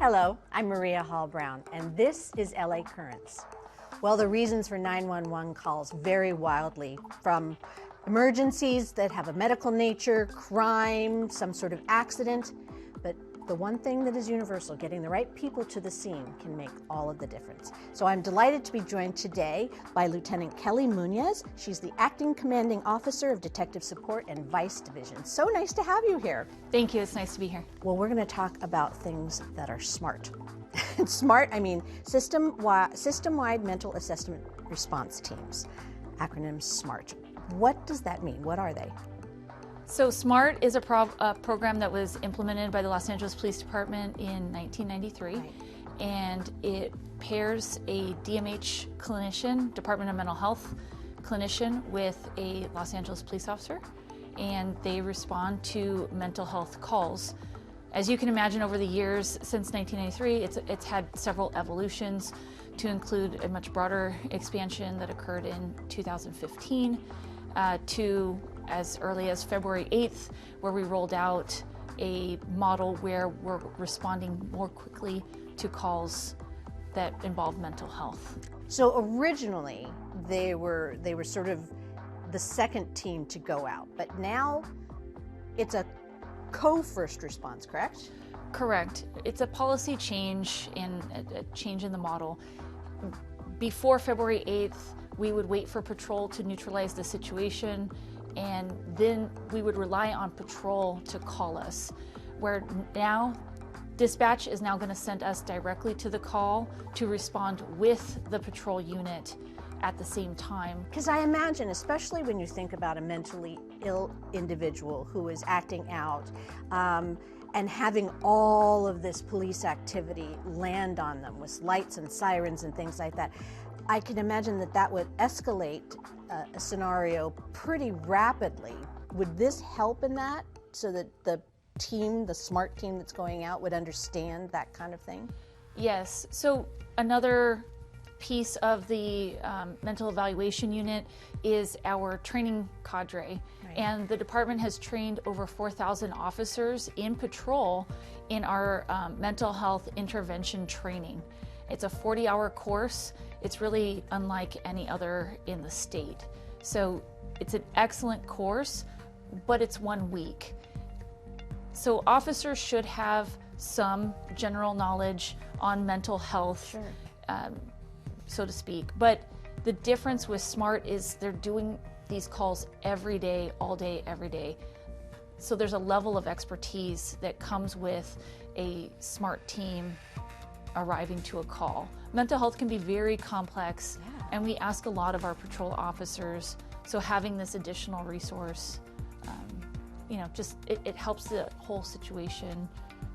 Hello, I'm Maria Hall Brown, and this is LA Currents. Well, the reasons for 911 calls vary wildly, from emergencies that have a medical nature, crime, some sort of accident, but the one thing that is universal, getting the right people to the scene, can make all of the difference. So I'm delighted to be joined today by Lieutenant Kelly Muniz. She's the Acting Commanding Officer of Detective Support and Vice Division. So nice to have you here. Thank you, it's nice to be here. Well, we're going to talk about things that are smart. And smart, I mean system-wide mental assessment response teams, acronym SMART. What does that mean? What are they? So SMART is a program that was implemented by the Los Angeles Police Department in 1993, Right. And it pairs a DMH clinician, Department of Mental Health clinician, with a Los Angeles police officer, and they respond to mental health calls. As you can imagine, over the years since 1993, it's had several evolutions to include a much broader expansion that occurred in 2015 to as early as February 8th, where we rolled out a model where we're responding more quickly to calls that involve mental health. So originally, they were sort of the second team to go out, but now it's a CoFirst Response, correct? Correct. It's a policy change and a change in the model. Before February 8th, we would wait for patrol to neutralize the situation, and then we would rely on patrol to call us, where now dispatch is now going to send us directly to the call to respond with the patrol unit at the same time. Because I imagine, especially when you think about a mentally ill individual who is acting out and having all of this police activity land on them with lights and sirens and things like that, I can imagine that that would escalate a scenario pretty rapidly. Would this help in that, so that the team, the SMART team that's going out, would understand that kind of thing? Yes. So another piece of the mental evaluation unit is our training cadre. Right. And the department has trained over 4,000 officers in patrol in our mental health intervention training. It's a 40-hour course. It's really unlike any other in the state. So it's an excellent course, but it's 1 week. So officers should have some general knowledge on mental health, Sure. So to speak. But the difference with SMART is they're doing these calls every day, all day, every day. So there's a level of expertise that comes with a SMART team arriving to a call. Mental health can be very complex, Yeah. and we ask a lot of our patrol officers, so having this additional resource, just it helps the whole situation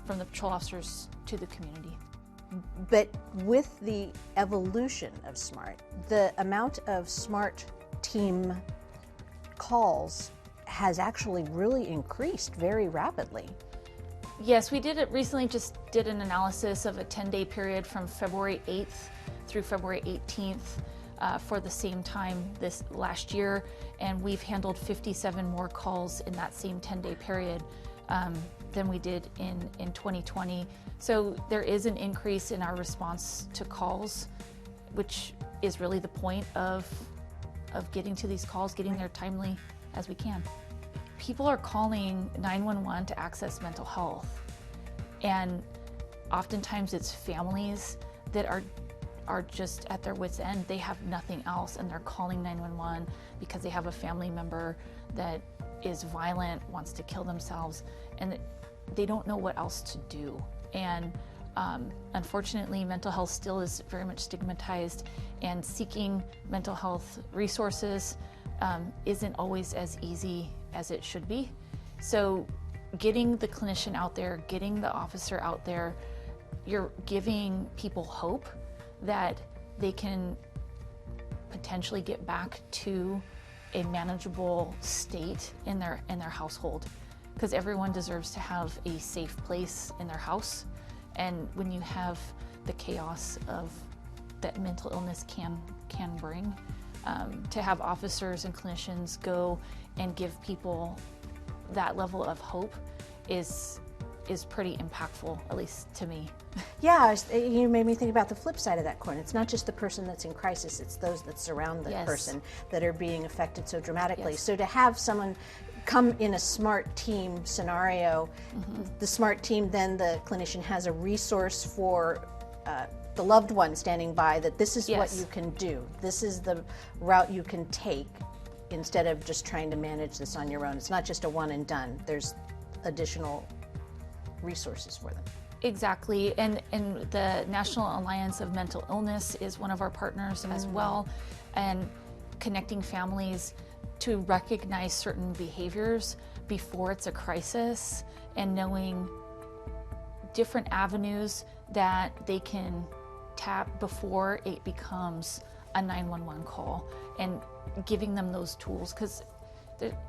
from the patrol officers to the community. But with the evolution of SMART, the amount of SMART team calls has actually really increased very rapidly. Yes, we did it recently, just did an analysis of a 10-day period from February 8th through February 18th for the same time this last year, and we've handled 57 more calls in that same 10-day period than we did in 2020. So there is an increase in our response to calls, which is really the point of getting to these calls, getting there timely as we can. People are calling 911 to access mental health, and oftentimes it's families that are just at their wits' end. They have nothing else, and they're calling 911 because they have a family member that is violent, wants to kill themselves, and they don't know what else to do. And unfortunately, mental health still is very much stigmatized, and seeking mental health resources isn't always as easy as it should be. So getting the clinician out there, getting the officer out there, you're giving people hope that they can potentially get back to a manageable state in their household, because everyone deserves to have a safe place in their house. And when you have the chaos of that mental illness can bring, to have officers and clinicians go and give people that level of hope is is pretty impactful, at least to me. Yeah, you made me think about the flip side of that coin. It's not just the person that's in crisis, it's those that surround the person that are being affected so dramatically. Yes. So to have someone come in a smart team scenario, the smart team, then the clinician has a resource for the loved one standing by, that this is what you can do. This is the route you can take, instead of just trying to manage this on your own. It's not just a one and done. There's additional resources for them. Exactly, and the National Alliance of Mental Illness is one of our partners as well, and connecting families to recognize certain behaviors before it's a crisis, and knowing different avenues that they can tap before it becomes a 911 call, and giving them those tools, because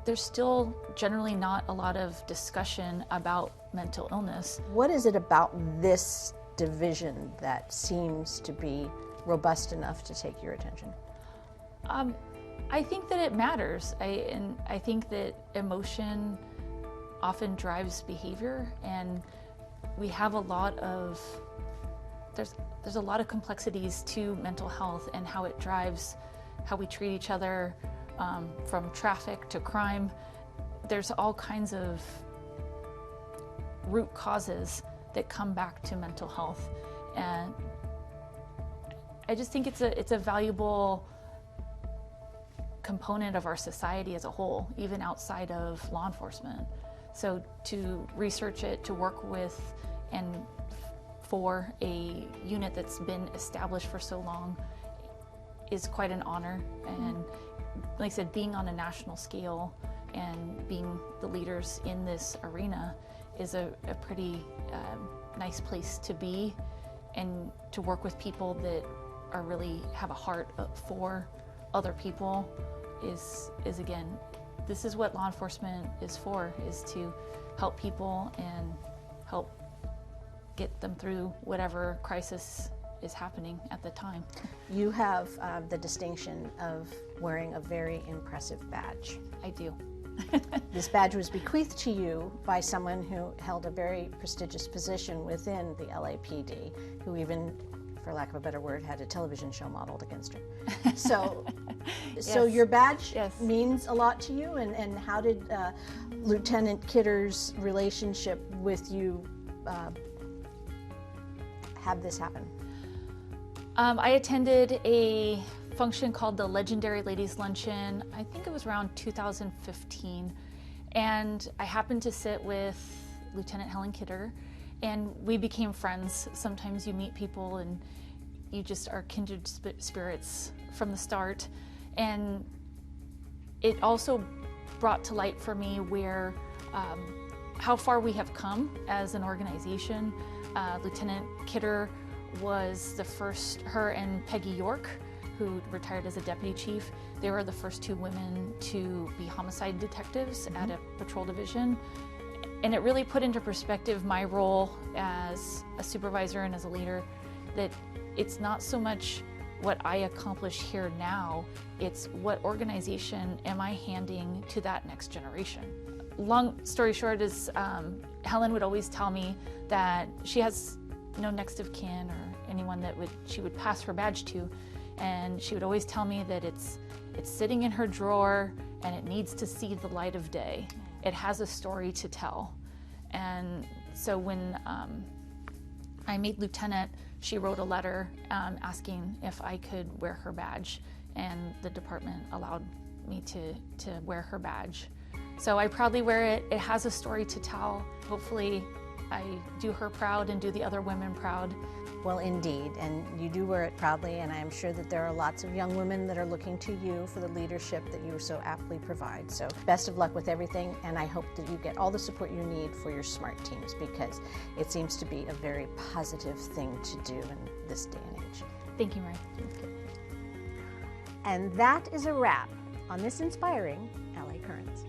there's still generally not a lot of discussion about mental illness. What is it about this division that seems to be robust enough to take your attention? I think that it matters. I think that emotion often drives behavior, and we have a lot of, there's a lot of complexities to mental health and how it drives how we treat each other, from traffic to crime. There's all kinds of root causes that come back to mental health, and I just think it's a valuable component of our society as a whole, even outside of law enforcement. So to research it, to work with and for a unit that's been established for so long is quite an honor. And like I said, being on a national scale and being the leaders in this arena is a pretty nice place to be, and to work with people that are really have a heart for other people is again, this is what law enforcement is for, is to help people and help get them through whatever crisis is happening at the time. You have the distinction of wearing a very impressive badge. I do. This badge was bequeathed to you by someone who held a very prestigious position within the LAPD, who even, for lack of a better word, had a television show modeled against her. So, so your badge means a lot to you, and how did Lieutenant Kidder's relationship with you have this happen? I attended a function called the Legendary Ladies Luncheon. I think it was around 2015, and I happened to sit with Lieutenant Helen Kidder, and we became friends. Sometimes you meet people and you just are kindred spirits from the start, and it also brought to light for me where how far we have come as an organization. Lieutenant Kidder was the first, her and Peggy York, who retired as a deputy chief, they were the first two women to be homicide detectives at a patrol division. And it really put into perspective my role as a supervisor and as a leader, that it's not so much what I accomplish here now, it's what organization am I handing to that next generation. Long story short is Helen would always tell me that she has no next of kin or anyone that she would pass her badge to, and she would always tell me that it's sitting in her drawer and it needs to see the light of day. It has a story to tell. And so when I made lieutenant, she wrote a letter asking if I could wear her badge, and the department allowed me to wear her badge. So I proudly wear it. It has a story to tell. Hopefully I do her proud and do the other women proud. Well, indeed, and you do wear it proudly, and I am sure that there are lots of young women that are looking to you for the leadership that you so aptly provide. So best of luck with everything, and I hope that you get all the support you need for your SMART teams, because it seems to be a very positive thing to do in this day and age. Thank you, Mary. Okay. And that is a wrap on this inspiring LA Currents.